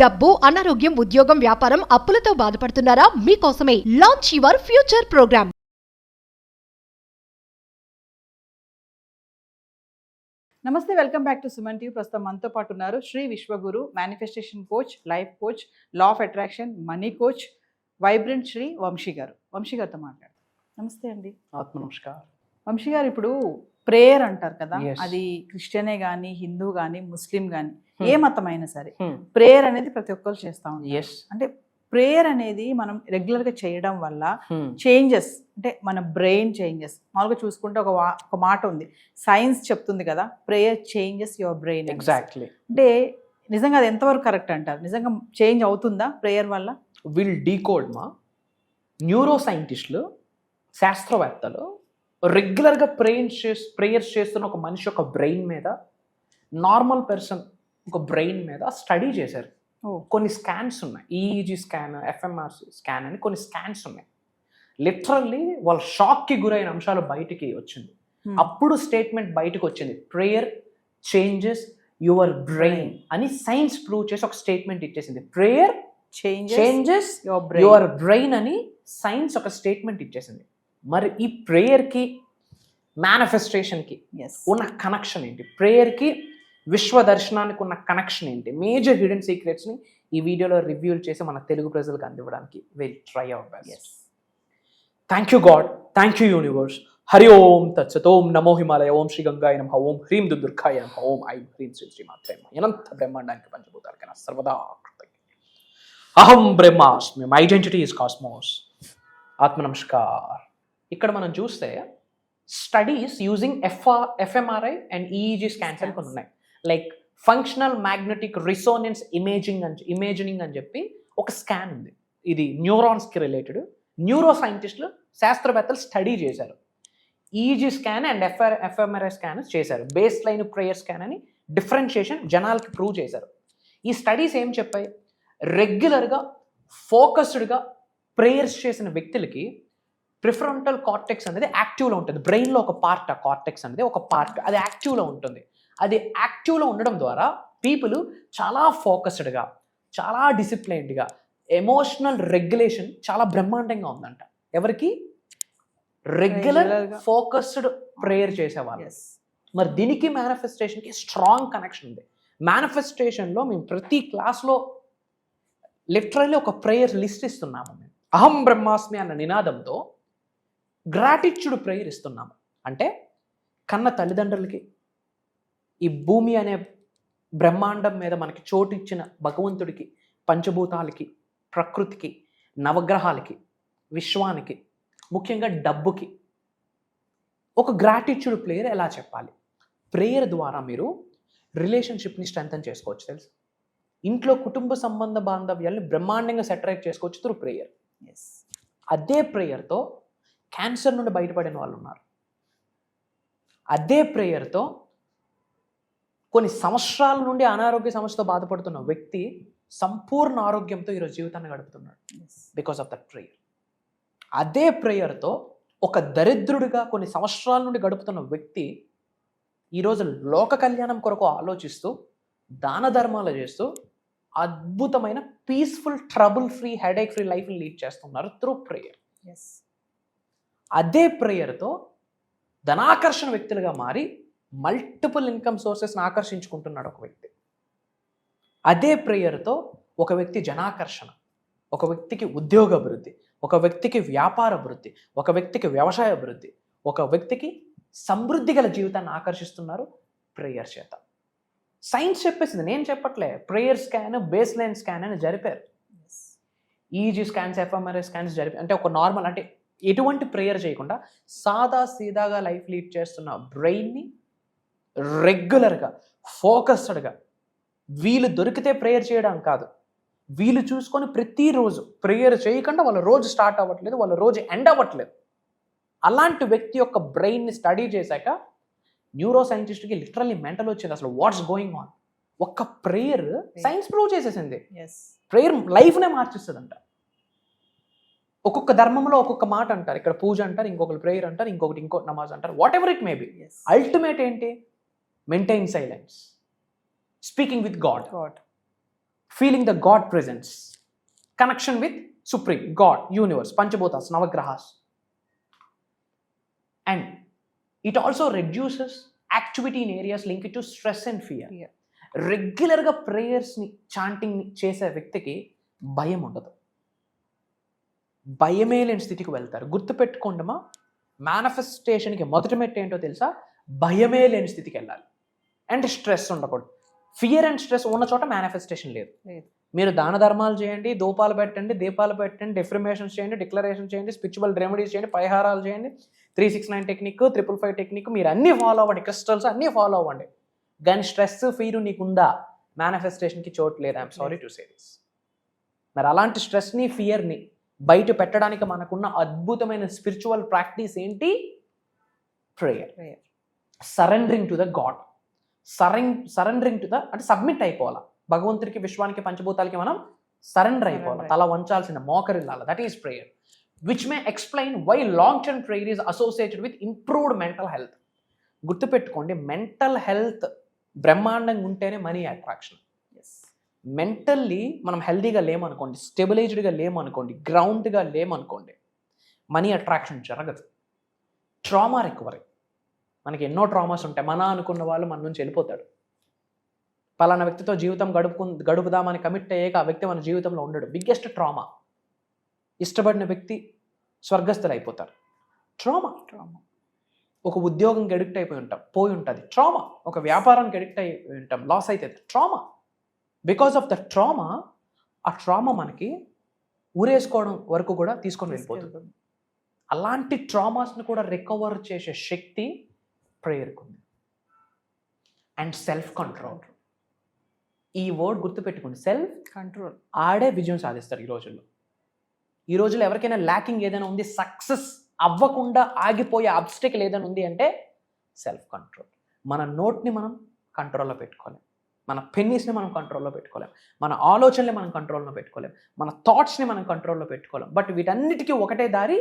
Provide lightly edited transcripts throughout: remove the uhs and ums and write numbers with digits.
డబ్బు, అనారోగ్యం, ఉద్యోగం, వ్యాపారం, అప్పులతో బాధపడుతున్నారా? మీకోసమే లాంచ్ యువర్ ఫ్యూచర్ ప్రోగ్రామ్. నమస్తే, welcome back to Suman TV. ప్రస్తుతం మనతో పాటు ఉన్నారు Shri Vishwaguru, manifestation coach, life coach, law of attraction, money coach, vibrant Shri Vamshi garu. Vamshi గారితో మాట్లాడతారు. నమస్తే అండి. ఆత్మ నమస్కారం. వంశీ గారు, ఇప్పుడు ప్రేయర్ అంటారు కదా, Yes. అది క్రిస్టియనే కానీ, హిందూ కానీ, ముస్లిం కానీ, ఏ మతం అయినా సరే ప్రేయర్ అనేది ప్రతి ఒక్కరు చేస్తూ ఉంటారు. ఎస్. అంటే ప్రేయర్ అనేది మనం రెగ్యులర్గా చేయడం వల్ల చేంజెస్, అంటే మన బ్రెయిన్ చేంజెస్, మామూలుగా చూసుకుంటే ఒక మాట ఉంది, సైన్స్ చెప్తుంది కదా, prayer changes your brain. Exactly. అంటే నిజంగా అది ఎంతవరకు కరెక్ట్ అంటారు? నిజంగా చేంజ్ అవుతుందా ప్రేయర్ వల్ల? విల్ డీకోడ్ మా న్యూరో సైంటిస్టులు, శాస్త్రవేత్తలు రెగ్యులర్గా ప్రేయర్స్ చేస్తున్న ఒక మనిషి యొక్క బ్రెయిన్ మీద, నార్మల్ పర్సన్ ఒక బ్రెయిన్ మీద స్టడీ చేశారు. కొన్ని స్కాన్స్ ఉన్నాయి, ఈఈజీ స్కాన్, ఎఫ్ఎంఆర్ స్కాన్ అని కొన్ని స్కాన్స్ ఉన్నాయి. లిటరల్లీ వాళ్ళ షాక్కి గురైన అంశాలు బయటికి వచ్చింది. అప్పుడు స్టేట్మెంట్ బయటకు వచ్చింది, ప్రేయర్ చేంజెస్ యువర్ బ్రెయిన్ అని సైన్స్ ప్రూవ్ చేసి ఒక స్టేట్మెంట్ ఇచ్చేసింది. ప్రేయర్ చేంజెస్ యువర్ బ్రెయిన్ అని సైన్స్ ఒక స్టేట్మెంట్ ఇచ్చేసింది. మరి ఈ ప్రేయర్కి, మేనిఫెస్టేషన్కి ఉన్న కనెక్షన్ ఏంటి? ప్రేయర్కి విశ్వ దర్శనానికి ఉన్న కనెక్షన్ ఏంటి? మేజర్ హిడెన్ సీక్రెట్స్ని ఈ వీడియోలో రివ్యూలు చేసి మన తెలుగు ప్రజలకు అందివ్వడానికి will try our best. Thank you God, thank you universe. Hari Om Tatsat. Om నమో హిమాలయ, ఓం శ్రీ గంగాయ నమః, ఓం హ్రీం దుర్గాయ నమః, ఓం ఐం హ్రీం శ్రీ శ్రీమాత్రే నమః. అనంత బ్రహ్మాండానికి పంచభూతాలకైనా సర్వదా కృతజ్ఞ. అహం బ్రహ్మాస్మి, మై ఐడెంటిటీ ఈజ్ కాస్మోస్. ఆత్మ నమస్కార్. ఇక్కడ మనం చూస్తే studies using fMRI and EEG scans అని కొన్ని ఉన్నాయి. లైక్ ఫంక్షనల్ మ్యాగ్నెటిక్ రిసోనెన్స్ ఇమేజినింగ్ అని చెప్పి ఒక స్కాన్ ఉంది. ఇది న్యూరాన్స్కి రిలేటెడ్. న్యూరో సైంటిస్టులు, శాస్త్రవేత్తలు స్టడీ చేశారు. EEG scan and fMRI scan చేశారు. బేస్ లైన్ ప్రేయర్ స్కాన్ అని డిఫరెన్షియేషన్ జనాలకి ప్రూవ్ చేశారు. ఈ స్టడీస్ ఏం చెప్పాయి? రెగ్యులర్గా ఫోకస్డ్గా ప్రేయర్స్ చేసిన వ్యక్తులకి ప్రిఫ్రంటల్ కార్టెక్స్ అనేది యాక్టివ్లో ఉంటుంది. బ్రెయిన్లో ఒక పార్ట్, ఆ కార్టెక్స్ అనేది ఒక పార్ట్, అది యాక్టివ్లో ఉంటుంది. అది యాక్టివ్లో ఉండడం ద్వారా పీపుల్ చాలా ఫోకస్డ్గా, చాలా డిసిప్లైన్డ్గా, ఎమోషనల్ రెగ్యులేషన్ చాలా బ్రహ్మాండంగా ఉందంట. ఎవరికి? రెగ్యులర్ ఫోకస్డ్ ప్రేయర్ చేసేవాళ్ళు. మరి దీనికి మేనిఫెస్టేషన్కి స్ట్రాంగ్ కనెక్షన్ ఉంది. మేనిఫెస్టేషన్లో మేము ప్రతి క్లాస్లో లిటరల్లీ ఒక ప్రేయర్ లిస్ట్ ఇస్తున్నాము. మేము అహం బ్రహ్మాస్మి అన్న నినాదంతో గ్రాటిట్యూడ్ ప్రేయర్ ఇస్తున్నాము. అంటే కన్న తల్లిదండ్రులకి, ఈ భూమి అనే బ్రహ్మాండం మీద మనకి చోటు ఇచ్చిన భగవంతుడికి, పంచభూతాలకి, ప్రకృతికి, నవగ్రహాలకి, విశ్వానికి, ముఖ్యంగా డబ్బుకి ఒక గ్రాటిట్యూడ్ ప్రేయర్ ఎలా చెప్పాలి? ప్రేయర్ ద్వారా మీరు రిలేషన్షిప్ని స్ట్రెంథన్ చేసుకోవచ్చు. తెలుసు, ఇంట్లో కుటుంబ సంబంధ బాంధవ్యాల్ని బ్రహ్మాండంగా సెటరేట్ చేసుకోవచ్చు త్రూ ప్రేయర్. అదే ప్రేయర్తో క్యాన్సర్ నుండి బయటపడిన వాళ్ళు ఉన్నారు. అదే ప్రేయర్తో కొన్ని సంవత్సరాల నుండి అనారోగ్య సమస్యతో బాధపడుతున్న వ్యక్తి సంపూర్ణ ఆరోగ్యంతో ఈరోజు జీవితాన్ని గడుపుతున్నాడు బికాస్ ఆఫ్ దట్ ప్రేయర్. అదే ప్రేయర్తో ఒక దరిద్రుడిగా కొన్ని సంవత్సరాల నుండి గడుపుతున్న వ్యక్తి ఈరోజు లోక కళ్యాణం కొరకు ఆలోచిస్తూ, దాన ధర్మాలు చేస్తూ అద్భుతమైన peaceful, trouble free, headache free లైఫ్ని లీడ్ చేస్తున్నారు త్రూ ప్రేయర్. అదే ప్రేయర్తో ధనాకర్షణ వ్యక్తులుగా మారి మల్టిపుల్ ఇన్కమ్ సోర్సెస్ని ఆకర్షించుకుంటున్నాడు ఒక వ్యక్తి. అదే ప్రేయర్తో ఒక వ్యక్తి జనాకర్షణ, ఒక వ్యక్తికి ఉద్యోగ అభివృద్ధి, ఒక వ్యక్తికి వ్యాపార అభివృద్ధి, ఒక వ్యక్తికి వ్యవసాయ అభివృద్ధి, ఒక వ్యక్తికి సమృద్ధి గల జీవితాన్ని ఆకర్షిస్తున్నారు ప్రేయర్ చేత. సైన్స్ చెప్పేసింది, నేను చెప్పట్లే. Prayer scan, base line scan అని జరిపారు. ఈజీ స్కాన్స్, ఎఫ్ఎంఆర్ఐ స్కాన్స్ జరిపారు. అంటే ఒక నార్మల్, అంటే ఎటువంటి ప్రేయర్ చేయకుండా సాదా సీదాగా లైఫ్ లీడ్ చేస్తున్న బ్రెయిన్ని రెగ్యులర్గా, ఫోకస్డ్గా, వీలు దొరికితే ప్రేయర్ చేయడం కాదు, వీలు చూసుకొని ప్రతిరోజు ప్రేయర్ చేయకుండా వాళ్ళ రోజు స్టార్ట్ అవ్వట్లేదు, వాళ్ళ రోజు ఎండ్ అవ్వట్లేదు. అలాంటి వ్యక్తి యొక్క బ్రెయిన్ని స్టడీ చేశాక న్యూరో సైంటిస్ట్కి లిటరల్లీ మెంటల్ వచ్చింది, అసలు వాట్స్ గోయింగ్ ఆన్. ఒక్క ప్రేయర్ సైన్స్ ప్రూవ్ చేసేసింది, ప్రేయర్ లైఫ్నే మార్చిస్తుందంట. ఒక్కొక్క ధర్మంలో ఒక్కొక్క మాట అంటారు. ఇక్కడ పూజ అంటారు, ఇంకొకరు ప్రేయర్ అంటారు, ఇంకొకటి నమాజ్ అంటారు. Whatever it may be, ultimate ఏంటి? Maintain silence, speaking with God, feeling the God presence, connection with supreme God, universe, పంచభూతాస్, నవగ్రహాస్. And it also reduces activity in areas link to stress and fear. Fear. రెగ్యులర్గా ప్రేయర్స్ని చాంటింగ్ని చేసే వ్యక్తికి భయం ఉండదు, భయమే లేని స్థితికి వెళ్తారు. గుర్తుపెట్టుకోండమా, మేనిఫెస్టేషన్కి మొదటి మెట్టు ఏంటో తెలుసా? భయమే లేని స్థితికి వెళ్ళాలి. అండ్ స్ట్రెస్ ఉండకూడదు. ఫియర్ అండ్ స్ట్రెస్ ఉన్న చోట మేనిఫెస్టేషన్ లేదు. మీరు దాన ధర్మాలు చేయండి, ధూపాలు పెట్టండి, దీపాలు పెట్టండి, డెఫర్మేషన్స్ చేయండి, డిక్లరేషన్ చేయండి, స్పిరిచువల్ రెమెడీస్ చేయండి, పరిహారాలు చేయండి, 369 టెక్నిక్, 555 టెక్నిక్, మీరు అన్నీ ఫాలో అవ్వండి, క్రిస్టల్స్ అన్నీ ఫాలో అవ్వండి. కానీ స్ట్రెస్ ఫీరు నీకుందా, మేనిఫెస్టేషన్కి చోటు లేదు. I'm sorry to say this. మరి అలాంటి స్ట్రెస్ని, ఫియర్ని బయట పెట్టడానికి మనకున్న అద్భుతమైన స్పిరిచువల్ ప్రాక్టీస్ ఏంటి? Prayer. Surrendering to the God, surrendering to the, అంటే సబ్మిట్ అయిపోవాలా భగవంతుడికి, విశ్వానికి, పంచభూతాలకి మనం సరెండర్ అయిపోవాలి, తల వంచాల్సిన, మోకరిల్లాలి. That is prayer, which may explain why long term prayer is associated with improved mental health. గుర్తుపెట్టుకోండి, మెంటల్ హెల్త్ బ్రహ్మాండంగా ఉంటేనే మనీ అట్రాక్షన్. మెంటల్లీ మనం హెల్తీగా లేమనుకోండి, స్టెబిలైజ్డ్గా లేమనుకోండి, గ్రౌండ్గా లేమనుకోండి, మనీ అట్రాక్షన్ జరగదు. ట్రామా రికవరీ, మనకి ఎన్నో ట్రామాస్ ఉంటాయి. మన అనుకున్న వాళ్ళు మన నుంచి వెళ్ళిపోతాడు. పలానా వ్యక్తితో జీవితం గడుపుదామని కమిట్ అయ్యాక ఆ వ్యక్తి మన జీవితంలో ఉండడు. Biggest trauma. ఇష్టపడిన వ్యక్తి స్వర్గస్థులు అయిపోతారు. ట్రామా. ఒక ఉద్యోగంకి అడిక్ట్ అయిపోయి ఉంటాం, పోయి ఉంటుంది, ట్రామా. ఒక వ్యాపారానికి అడిక్ట్ అయి ఉంటాం, లాస్ అయితే trauma. Because of the trauma, ఆ ట్రామా మనకి ఊరేసుకోవడం వరకు కూడా తీసుకొని వెళ్ళిపోతుంది. అలాంటి ట్రామాస్ని కూడా రికవర్ చేసే శక్తి ప్రేయర్కి ఉంది. And self control. ఈ వర్డ్ గుర్తుపెట్టుకోండి, సెల్ఫ్ కంట్రోల్. ఆడే విజయం సాధిస్తారు ఈ రోజుల్లో ఎవరికైనా ల్యాకింగ్ ఏదైనా ఉంది, సక్సెస్ అవ్వకుండా ఆగిపోయే ఆబ్స్టికల్ ఏదైనా ఉంది అంటే సెల్ఫ్ కంట్రోల్. మన నోట్ని మనం కంట్రోల్లో పెట్టుకోలేం, మన పెన్నీస్ని మనం కంట్రోల్లో పెట్టుకోలేం, మన ఆలోచనని మనం కంట్రోల్లో పెట్టుకోలేం, మన థాట్స్ని మనం కంట్రోల్లో పెట్టుకోలేం. బట్ వీటన్నిటికీ ఒకటే దారి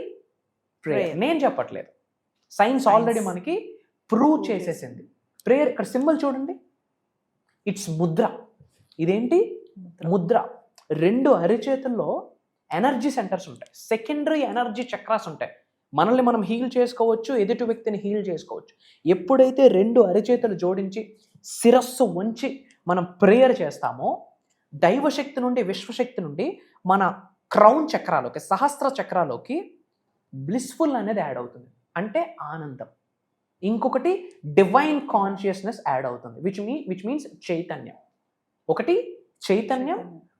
ప్రేయర్. నేను చెప్పట్లేదు, సైన్స్ ఆల్రెడీ మనకి ప్రూవ్ చేసేసింది. ప్రేయర్, ఇక్కడ సింబల్ చూడండి, ఇట్స్ ముద్ర. ఇదేంటి? ముద్ర. రెండు అరిచేతుల్లో ఎనర్జీ సెంటర్స్ ఉంటాయి, సెకండరీ ఎనర్జీ చక్రాస్ ఉంటాయి. మనల్ని మనం హీల్ చేసుకోవచ్చు, ఎదుటి వ్యక్తిని హీల్ చేసుకోవచ్చు. ఎప్పుడైతే రెండు అరిచేతులు జోడించి శిరస్సు వంచి మనం ప్రేయర్ చేస్తామో, దైవశక్తి నుండి, విశ్వశక్తి నుండి మన క్రౌన్ చక్రాలోకి, సహస్ర చక్రాలోకి బ్లిస్ఫుల్ అనేది యాడ్ అవుతుంది, అంటే ఆనందం. ఇంకొకటి డివైన్ కాన్షియస్నెస్ యాడ్ అవుతుంది, విచ్ మీన్స్ చైతన్యం. ఒకటి చైతన్యం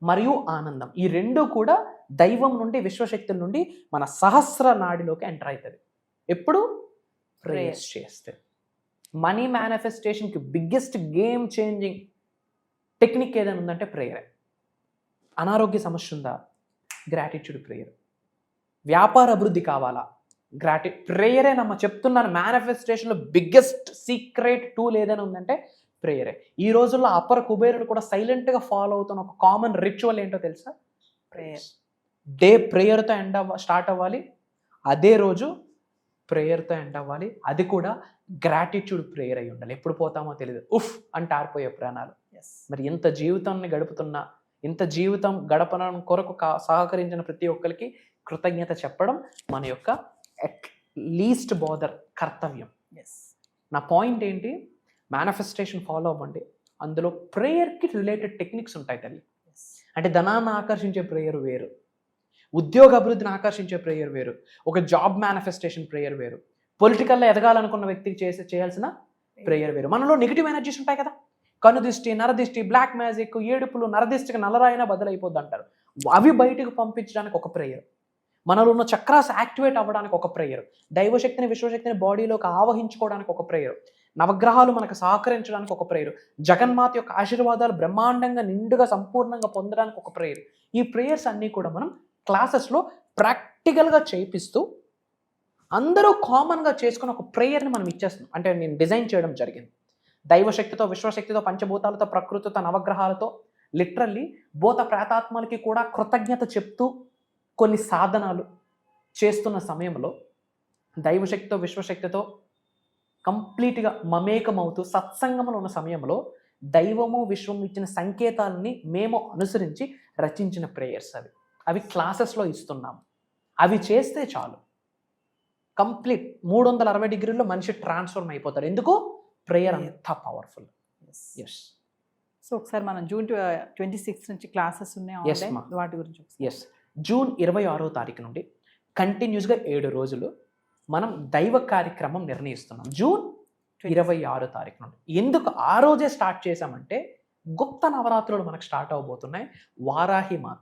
మరియు ఆనందం. ఈ రెండు కూడా దైవం నుండి, విశ్వశక్తుల నుండి మన సహస్ర నాడిలోకి ఎంటర్ అవుతుంది. ఎప్పుడు? ప్రేయర్స్ చేస్తే. మనీ మేనిఫెస్టేషన్కి బిగ్గెస్ట్ గేమ్ చేంజింగ్ టెక్నిక్ ఏదైనా ఉందంటే ప్రేయరే. అనారోగ్య సమస్య ఉందా? Gratitude prayer. వ్యాపార అభివృద్ధి కావాలా? ప్రేయరే. చెప్తున్నాను, మేనిఫెస్టేషన్లో బిగ్గెస్ట్ సీక్రెట్ టూల్ ఏదైనా ఉందంటే ప్రేయరే. ఈ రోజుల్లో అపర కుబేరులు కూడా సైలెంట్గా ఫాలో అవుతున్న ఒక కామన్ రిచువల్ ఏంటో తెలుసా? ప్రేయర్. డే ప్రేయర్తో స్టార్ట్ అవ్వాలి, అదే రోజు ప్రేయర్తో ఎండ్ అవ్వాలి. అది కూడా గ్రాటిట్యూడ్ ప్రేయర్ అయి ఉండాలి. ఎప్పుడు పోతామో తెలియదు, ఉఫ్ అంటే ఆరిపోయే ప్రాణాలు. మరి ఇంత జీవితాన్ని గడుపుతున్నా, ఇంత జీవితం గడపడం కొరకు సహకరించిన ప్రతి ఒక్కరికి కృతజ్ఞత చెప్పడం మన యొక్క అట్ లీస్ట్ బోదర్ కర్తవ్యం. నా పాయింట్ ఏంటి? మేనిఫెస్టేషన్ ఫాలో అవ్వండి, అందులో ప్రేయర్కి రిలేటెడ్ టెక్నిక్స్ ఉంటాయి తల్లి. అంటే ధనాన్ని ఆకర్షించే ప్రేయర్ వేరు, ఉద్యోగ అభివృద్ధిని ఆకర్షించే ప్రేయర్ వేరు, ఒక జాబ్ మేనిఫెస్టేషన్ ప్రేయర్ వేరు, పొలిటికల్లో ఎదగాలనుకున్న వ్యక్తికి చేయాల్సిన ప్రేయర్ వేరు. మనలో నెగిటివ్ ఎనర్జీస్ ఉంటాయి కదా, కనుదిష్టి, నరదిష్టి, బ్లాక్ మ్యాజిక్, ఏడుపులు, నరదిష్టికి నల్లరాయినా బదులైపోద్ది అంటారు. అవి బయటకు పంపించడానికి ఒక ప్రేయర్, మనలో ఉన్న చక్రాస్ యాక్టివేట్ అవ్వడానికి ఒక ప్రేయర్, దైవశక్తిని, విశ్వశక్తిని బాడీలోకి ఆవహించుకోవడానికి ఒక ప్రేయర్, నవగ్రహాలు మనకు సహకరించడానికి ఒక ప్రేయర్, జగన్మాత యొక్క ఆశీర్వాదాలు బ్రహ్మాండంగా నిండుగా సంపూర్ణంగా పొందడానికి ఒక ప్రేయర్. ఈ ప్రేయర్స్ అన్నీ కూడా మనం క్లాసెస్లో ప్రాక్టికల్గా చేయిస్తూ అందరూ కామన్గా చేసుకుని ఒక ప్రేయర్ని మనం ఇచ్చేస్తున్నాం. అంటే నేను డిజైన్ చేయడం జరిగింది. దైవశక్తితో, విశ్వశక్తితో, పంచభూతాలతో, ప్రకృతితో, నవగ్రహాలతో, లిటరల్లీ భూత ప్రేతాత్మలకి కూడా కృతజ్ఞత చెప్తూ కొన్ని సాధనాలు చేస్తున్న సమయంలో దైవశక్తితో, విశ్వశక్తితో కంప్లీట్గా మమేకమవుతూ సత్సంగంలో ఉన్న సమయంలో దైవము విశ్వం ఇచ్చిన సంకేతాలని మేము అనుసరించి రచించిన ప్రేయర్స్ అవి క్లాసెస్లో ఇస్తున్నాము. అవి చేస్తే చాలు, కంప్లీట్ 360 డిగ్రీల్లో మనిషి ట్రాన్స్ఫార్మ్ అయిపోతాడు. ఎందుకు? ప్రేయర్ అంత పవర్ఫుల్. ఎస్. సో ఒకసారి మనం జూన్ 26 నుంచి క్లాసెస్ ఉన్నాయి Yes, ఆన్లైన్, ma. వాటి గురించి ఒకసారి. ఎస్, జూన్ 26వ తారీఖు నుండి కంటిన్యూస్గా 7 రోజులు మనం దైవ కార్యక్రమం నిర్ణయిస్తున్నాం. జూన్ 26 తారీఖు నుండి. ఎందుకు ఆ రోజే స్టార్ట్ చేశామంటే, గుప్త నవరాత్రులు మనకు స్టార్ట్ అవబోతున్నాయి. వారాహి మాత,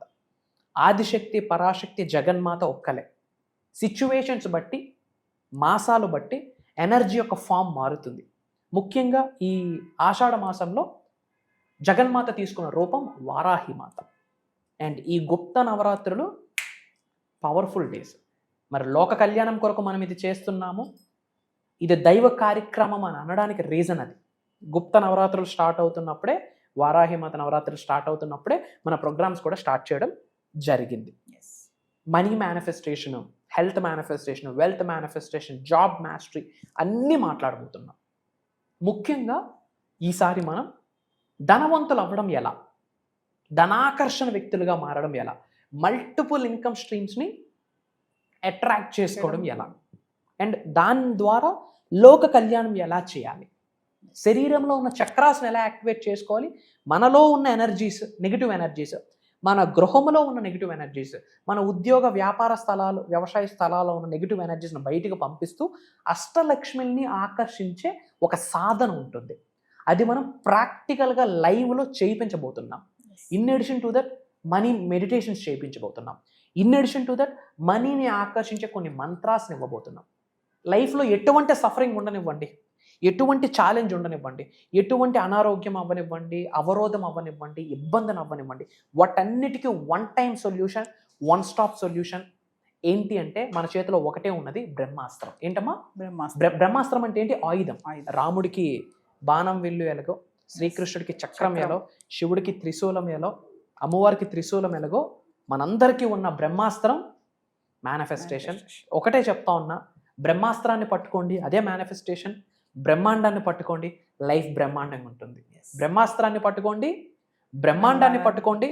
ఆదిశక్తి, పరాశక్తి, జగన్మాత ఒక్కలే. సిచ్యువేషన్స్ బట్టి, మాసాలు బట్టి ఎనర్జీ యొక్క ఫామ్ మారుతుంది. ముఖ్యంగా ఈ ఆషాఢ మాసంలో జగన్మాత తీసుకున్న రూపం వారాహి మాత. అండ్ ఈ గుప్త నవరాత్రులు పవర్ఫుల్ డేస్. మరి లోక కళ్యాణం కొరకు మనం ఇది చేస్తున్నాము. ఇది దైవ కార్యక్రమం అని అనడానికి రీజన్ అది. గుప్త నవరాత్రులు స్టార్ట్ అవుతున్నప్పుడే, వారాహి మాత నవరాత్రులు స్టార్ట్ అవుతున్నప్పుడే మన ప్రోగ్రామ్స్ కూడా స్టార్ట్ చేయడం జరిగింది. Money manifestation, health manifestation, wealth manifestation, job mastery అన్నీ మాట్లాడబోతున్నాం. ముఖ్యంగా ఈసారి మనం ధనవంతులు అవ్వడం ఎలా, ధనాకర్షణ వ్యక్తులుగా మారడం ఎలా, మల్టిపుల్ ఇన్కమ్ స్ట్రీమ్స్ని అట్రాక్ట్ చేసుకోవడం ఎలా, అండ్ దాని ద్వారా లోక కళ్యాణం ఎలా చేయాలి, శరీరంలో ఉన్న చక్రాస్ని ఎలా యాక్టివేట్ చేసుకోవాలి, మనలో ఉన్న ఎనర్జీస్, నెగిటివ్ ఎనర్జీస్, మన గృహంలో ఉన్న నెగిటివ్ ఎనర్జీస్, మన ఉద్యోగ వ్యాపార స్థలాలు, వ్యవసాయ స్థలాల్లో ఉన్న నెగిటివ్ ఎనర్జీస్ని బయటకు పంపిస్తూ అష్టలక్ష్మిని ఆకర్షించే ఒక సాధన ఉంటుంది. అది మనం ప్రాక్టికల్గా లైవ్లో చేయించబోతున్నాం. In addition to that money meditations చేయించబోతున్నాం. ఇన్ అడిషన్ టు దట్ మనీని ఆకర్షించే కొన్ని మంత్రాస్ని ఇవ్వబోతున్నాం. లైఫ్లో ఎటువంటి సఫరింగ్ ఉండనివ్వండి, ఎటువంటి ఛాలెంజ్ ఉండనివ్వండి, ఎటువంటి అనారోగ్యం అవ్వనివ్వండి, అవరోధం అవ్వనివ్వండి, ఇబ్బందిని అవ్వనివ్వండి, వాటన్నిటికీ one time solution, one stop solution ఏంటి అంటే మన చేతిలో ఒకటే ఉన్నది, బ్రహ్మాస్త్రం. ఏంటమ్మా? బ్రహ్మాస్త్రం అంటే ఏంటి? ఆయుధం. రాముడికి బాణం విల్లు ఎలాగో, శ్రీకృష్ణుడికి చక్రం ఎలాగో, శివుడికి త్రిశూలం ఎలాగో, అమ్మవారికి త్రిశూలం ఎలాగో, మనందరికీ ఉన్న బ్రహ్మాస్త్రం మేనిఫెస్టేషన్. ఒకటే చెప్తా ఉన్నా, బ్రహ్మాస్త్రాన్ని పట్టుకోండి, అదే మేనిఫెస్టేషన్. బ్రహ్మాండాన్ని పట్టుకోండి, లైఫ్ బ్రహ్మాండంగా ఉంటుంది. బ్రహ్మాస్త్రాన్ని పట్టుకోండి, బ్రహ్మాండాన్ని పట్టుకోండి,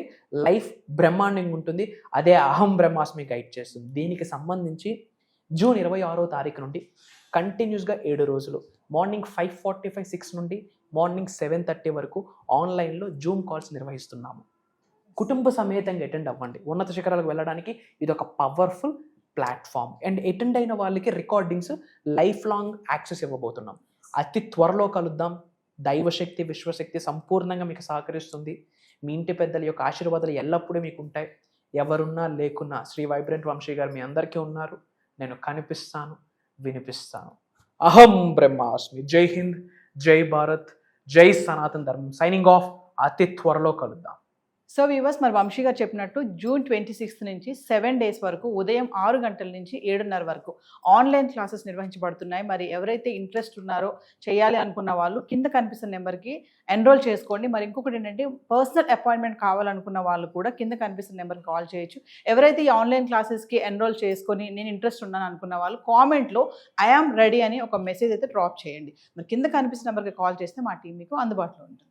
లైఫ్ బ్రహ్మాండంగా ఉంటుంది. అదే అహం బ్రహ్మాస్మి గైడ్ చేస్తుంది. దీనికి సంబంధించి జూన్ 26వ తారీఖు నుండి కంటిన్యూస్గా 7 రోజులు మార్నింగ్ 5:45, 6 నుండి మార్నింగ్ 7:30 వరకు ఆన్లైన్లో జూమ్ కాల్స్ నిర్వహిస్తున్నాము. కుటుంబ సమేతంగా అటెండ్ అవ్వండి. ఉన్నత శిఖరాలకు వెళ్ళడానికి ఇది ఒక పవర్ఫుల్ ప్లాట్ఫామ్. అండ్ అటెండ్ అయిన వాళ్ళకి రికార్డింగ్స్ లైఫ్ లాంగ్ యాక్సెస్ ఇవ్వబోతున్నాం. అతి త్వరలో కలుద్దాం. దైవశక్తి, విశ్వశక్తి సంపూర్ణంగా మీకు సహకరిస్తుంది. మీ ఇంటి పెద్దల యొక్క ఆశీర్వాదాలు ఎల్లప్పుడూ మీకు ఉంటాయి. ఎవరున్నా లేకున్నా శ్రీ వైబ్రెంట్ వంశీ గారు మీ అందరికీ ఉన్నారు. నేను కనిపిస్తాను, వినిపిస్తాను. అహం బ్రహ్మాస్మి. జై హింద్, జై భారత్, జై సనాతన్ ధర్మం. Signing off. అతి త్వరలో కలుద్దాం. సో వ్యూవర్స్, మరి వంశీ గారు చెప్పినట్టు జూన్ 26 నుంచి 7 days వరకు ఉదయం 6 గంటల నుంచి 7:30 వరకు ఆన్లైన్ క్లాసెస్ నిర్వహించబడుతున్నాయి. మరి ఎవరైతే ఇంట్రెస్ట్ ఉన్నారో, చేయాలి అనుకున్న వాళ్ళు కింద కనిపిస్తున్న నెంబర్కి ఎన్రోల్ చేసుకోండి. మరి ఇంకొకటి ఏంటంటే, పర్సనల్ అపాయింట్మెంట్ కావాలనుకున్న వాళ్ళు కూడా కింద కనిపిస్తున్న నెంబర్కి కాల్ చేయొచ్చు. ఎవరైతే ఈ ఆన్లైన్ క్లాసెస్కి ఎన్రోల్ చేసుకొని నేను ఇంట్రెస్ట్ ఉన్నాను అనుకున్న వాళ్ళు కామెంట్లో ఐ యామ్ రెడీ అని ఒక మెసేజ్ అయితే డ్రాప్ చేయండి. మరి కింద కనిపిస్తున్న నెంబర్కి కాల్ చేస్తే మా టీం మీకు అందుబాటులో ఉంటుంది.